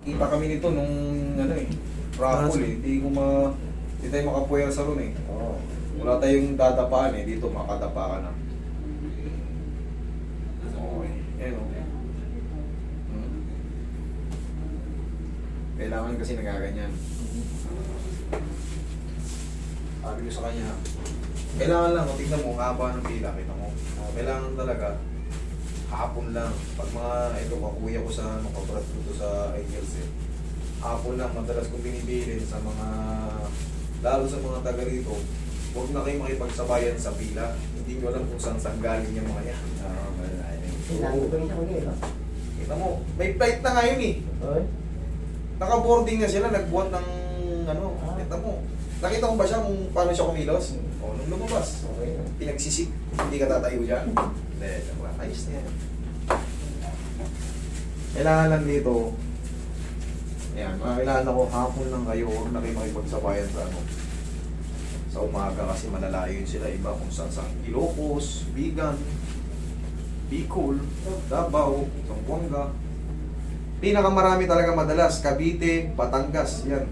kita kami nito nung ano eh, raffle eh. Hindi tayo makapuwersa ron eh. Oo. Wala tayong dadapaan eh. Dito makadapa ka na. Okay. Ayan o. Kailangan kasi nagaganyan. Sabi ko sa kanya, kailangan lang, tignan mo, haba ng pila, kita mo. Kailangan talaga, hapon lang. Pag mga, ito, kakuya ko sa, kaprat ko to sa Angels eh. Hapon lang, madalas kong binibilin sa mga, lalo sa mga taga rito, huwag na kayo makipagsabayan sa pila. Hindi nyo alam kung saan galing yung mga yan. Sinabi ko yun sa uli, no? Kita mo, may flight na ngayon eh. Oy. Naka-boarding na sila, nagbuhat ng, ano, kita mo. Nakita mo ba siya kung paano siya kumilos? O, nung lumabas. Okay. Pinagsisik, hindi ka tatayo dyan. Hindi, ayos na yan. Kailangan lang dito, ayan, kailangan ako, hapon lang kayo, huwag na kayo makipagsabayan sa ano. Sa umaga kasi malalayo yun sila, iba kung saan saan. Ilocos, Bigan, Bicol, Davao, Zamboanga. Pinakamarami talaga madalas, Cavite, Batangas, yan.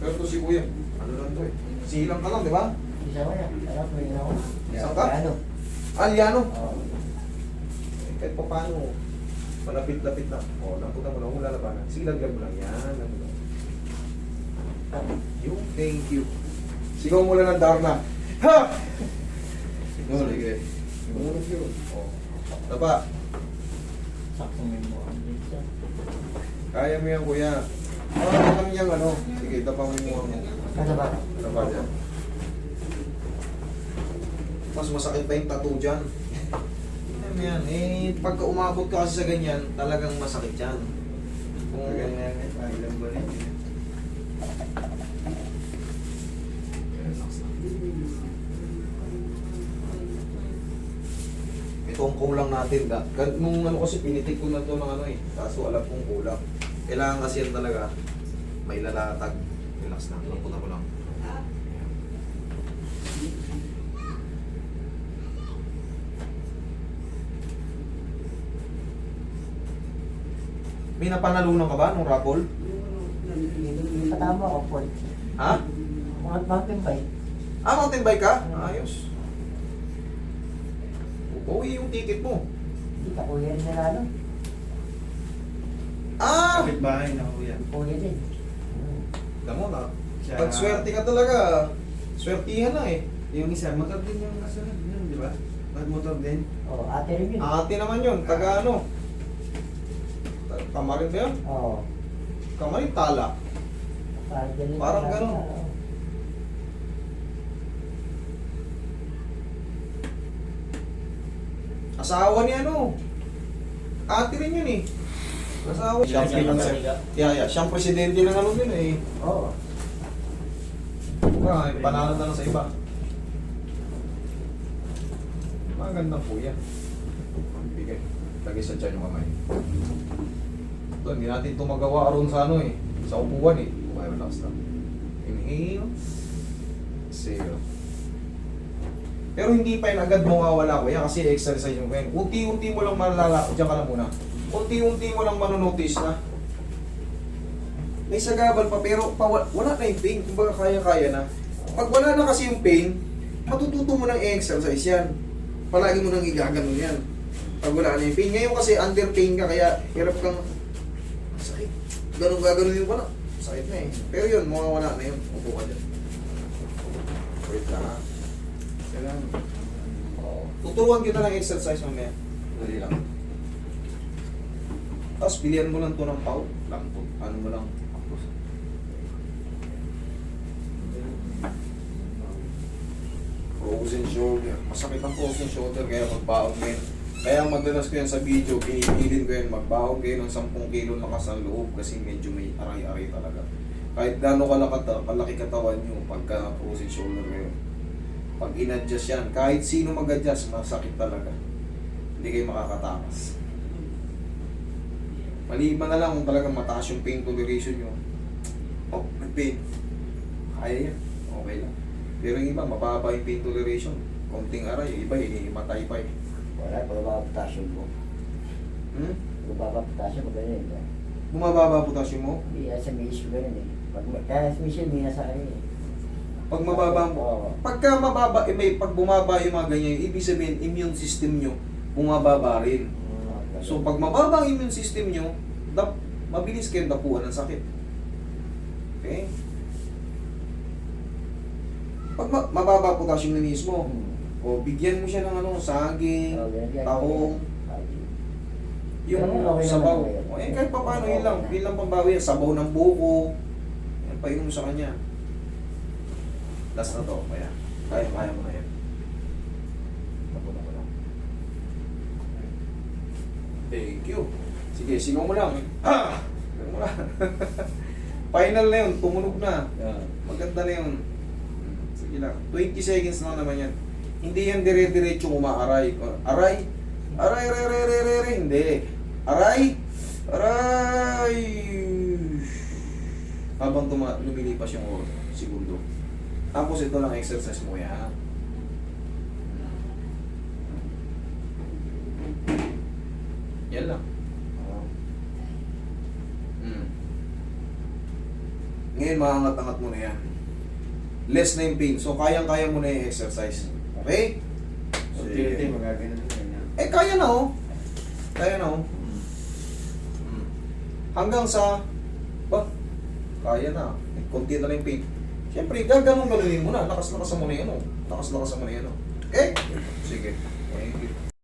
Pero to si Kuya, ano lang to eh. Silang ka lang, di ba? Isa ko na. Alam ko yun ako. Isang ka? Ano? Aliano? Oo. Eh, kahit pa paano, malapit-lapit na. O, lamputan mo lang, wala labanan. Silagyan mo lang yan. Yung thank you. Sigaw mo lang ng Darna. Ha! Sigaw, sige. Sigurot yun. O, tapa. Sakto mo yung mukha. Kaya mo yan, Kuya. Ano lang yung ano. Sige, tapa mo yung mukha mo. Ano ba? Tapa dyan. Mas masakit pa yung tattoo dyan. Ano yan, eh, pagka umabot ka kasi sa ganyan, talagang masakit yan. Kung ganyan, ilang ba rin. Ito ang kulang natin. Nung ano kasi pinitik ko na to ng ano eh. Kaso alam kong kulang. Kailangan kasi yan talaga may lalatag. Relax lang. Lamputan ko lang. May napanalunan ka ba nung raffle? Patama ako, Paul. Ha? Mountain bike. Ah, mountain bike ka? Ayos. Uwi yung ticket mo. Hindi ka kuya rin na lalo. Ah! Kapit-bahay na kuya. Kuya din. Alam mo na. Siya- Pag swerte ka talaga, swertihan na eh. Yung isa, motor din yung kasunod yun, di ba? Nag-motor din. Oo, ate rin yun. Ate naman yun, taga ano? Kamarin ba yun? Oo. Kamarin tala. Parang ganun. Asawa ni ano? Ate rin yun eh. Asawa. Siyang siyang presidente ng ano din eh. Oo. Panalo na lang sa iba. Magandang po yan. Bigay. Lagay sa tiyan yung kamay. Ito, hindi natin ito magawa aron sa ano eh. Sa upuan eh. Okay, relax lang. Inhale. Exhale. Pero hindi pa yun agad mawawala ko yan kasi exercise yung kain. Unti-unti mo lang malala. Diyan ka lang muna. Unti-unti mo lang manonotice na. May sagabal pa pero wala na yung pain. Kumbaga kaya-kaya na. Pag wala na kasi yung pain, matututo mo ng exercise yan. Palagi mo nang igaganon yan. Pag wala na yung pain. Ngayon kasi under pain ka kaya hirap kang sakit. Ganun gaganon yung wala. Sakit na eh. Pero yun, mawawala na yun. Upo ka dyan. Wait lang ha. Kailangan. Tuturuan kita ng exercise mamaya. Dali lang. Tapos bilihan mo lang to ng pau. Lang to. Ano mo lang. Frozen shoulder. Masakit ang frozen shoulder kaya magbaon mo yun. Kaya madalas ko yan sa video, pinipilit ko yan, magbaon kayo ng 10 kilo lakas ang loob kasi medyo may aray-aray talaga. Kahit gano'n kalaki katawan nyo pagka frozen shoulder kayo. Pag in-adjust yan, kahit sino mag-adjust, masakit talaga. Hindi kayo makakatakas. Maliban na lang kung talagang mataas yung pain toleration nyo. Oh, may pain. Kaya yan. Okay lang. Pero yung iba, mababa yung pain toleration. Konting aray, yung iba hinihimatay pa eh. Wala, pababa potassium ko. Hmm? Pababa potassium ko ganyan eh. Bumababa potassium mo? Hindi, sa miss ko ganyan eh. Kaya sa miss yun, may nasa akin eh. Pag mababa mo, Oo. pagka mababa, pag bumaba yung mga ganyan, ibig sabihin, immune system nyo, bumababa rin. So, pag mababa ang immune system nyo, mabilis kayong dapuan ng sakit. Okay? Pag mababa potassium na mismo, o bigyan mo siya ng saging, tahong, yung Okay naman, sabaw. okay. O, kahit pa paano, yun lang pambawi, sabaw ng buko, yan, painom mo sa kanya. Last na to, kaya mo na yan. Tapos na lang. Thank you. Sige, sigaw mo lang. Sigaw mo lang. Final na yun, tumunog na. Maganda na yun. Sige lang. 20 seconds lang naman yan. Hindi yan dire-diretso umaaray. Aray! Aray, re, hindi. Aray! Aray! Habang lumilipas yung segundo. Tapos ito lang exercise mo yan. Yan lang. Ngayon, maangat-angat mo na yan. Less na yung pain. So, kayang-kaya mo na yung exercise. Okay? Unti-unti, magagano din yan. Kaya na oh. Kaya na oh. Hanggang sa, kaya na. Konti na lang yung pain. Siyempre, ganunin mo na. Lakas-lakasan mo na yan oh. Lakas-lakasan mo na yan oh. Okay? Sige. Thank you.